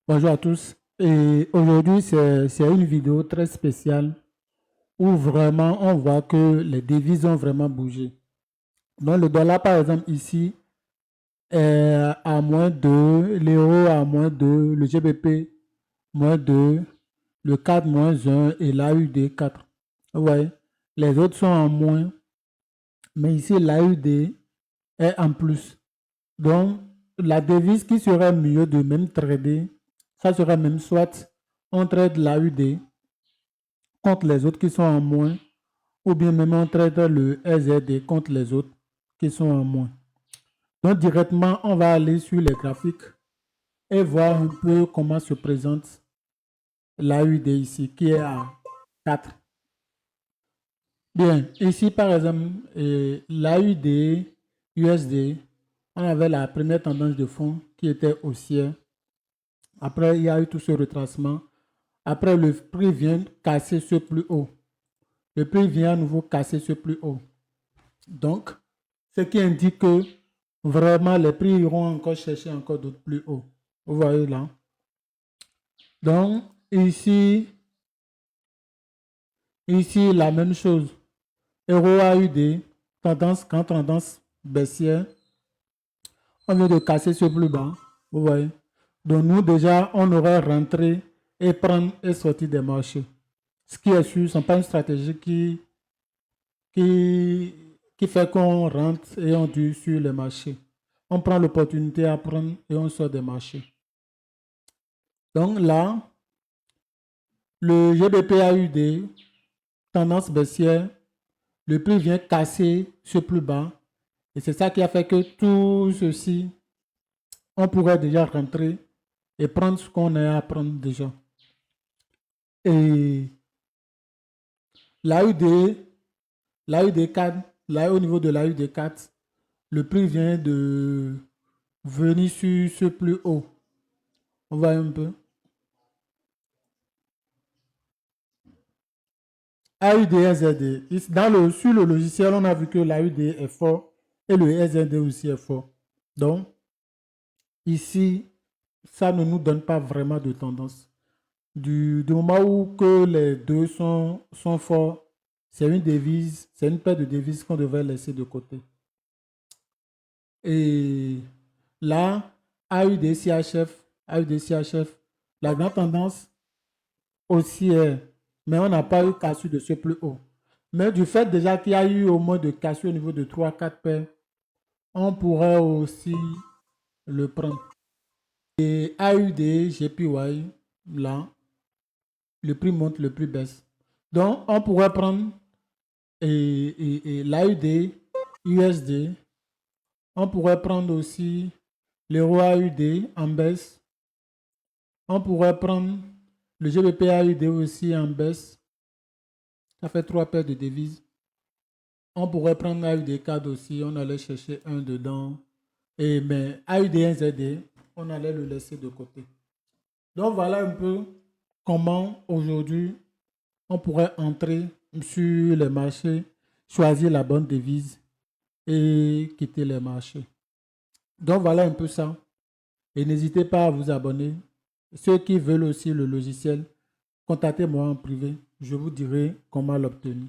Bonjour à tous. Et aujourd'hui, c'est une vidéo très spéciale où vraiment on voit que les devises ont vraiment bougé. Donc le dollar, par exemple, ici, est à -2, l'euro à -2, le GBP -2, le CAD -1 et l'AUD 4. Vous voyez, les autres sont en moins, mais ici l'AUD est en plus. Donc la devise qui serait mieux de même trader, ça serait même soit on trade l'AUD contre les autres qui sont en moins, ou bien même on traite le SZD contre les autres qui sont en moins. Donc directement, on va aller sur les graphiques et voir un peu comment se présente l'AUD ici, qui est à 4. Bien, ici par exemple, l'AUD USD, on avait la première tendance de fond qui était haussière. Après, il y a eu tout ce retracement. Après, le prix vient casser ce plus haut. Le prix vient à nouveau casser ce plus haut. Donc, ce qui indique que vraiment les prix iront encore chercher encore d'autres plus hauts. Vous voyez là. Donc, ici, la même chose. Euro AUD, tendance baissière. On vient de casser ce plus bas. Vous voyez. Donc, nous déjà, on aurait rentré et prendre et sortir des marchés. Ce qui est sûr, ce n'est pas une stratégie qui fait qu'on rentre et on dure sur les marchés. On prend l'opportunité à prendre et on sort des marchés. Donc là, le GBP-AUD, tendance baissière, le prix vient casser ce plus bas. Et c'est ça qui a fait que tout ceci, on pourrait déjà rentrer et prendre ce qu'on a à prendre déjà. Et l'AUD 4, là au niveau de l'AUD 4, le prix vient de venir sur ce plus haut. On voit un peu. AUD SZD. Sur le logiciel, on a vu que l'AUD est fort et le SZD aussi est fort. Donc, ici, ça ne nous donne pas vraiment de tendance. Du moment où que les deux sont forts, c'est une devise, c'est une paire de devises qu'on devrait laisser de côté. Et là, AUD CHF, la grande tendance haussière, mais on n'a pas eu cassure de ce plus haut. Mais du fait déjà qu'il y a eu au moins de cassure au niveau de 3-4 paires, on pourrait aussi le prendre. Et AUD, GPY, là, le prix monte, le prix baisse. Donc, on pourrait prendre l'AUD, USD. On pourrait prendre aussi l'euro AUD en baisse. On pourrait prendre le GBP AUD aussi en baisse. Ça fait 3 paires de devises. On pourrait prendre AUD CAD aussi. On allait chercher un dedans. Mais AUD NZD, on allait le laisser de côté. Donc voilà un peu comment aujourd'hui on pourrait entrer sur les marchés, choisir la bonne devise et quitter les marchés. Donc voilà un peu ça. Et n'hésitez pas à vous abonner. Ceux qui veulent aussi le logiciel, contactez-moi en privé. Je vous dirai comment l'obtenir.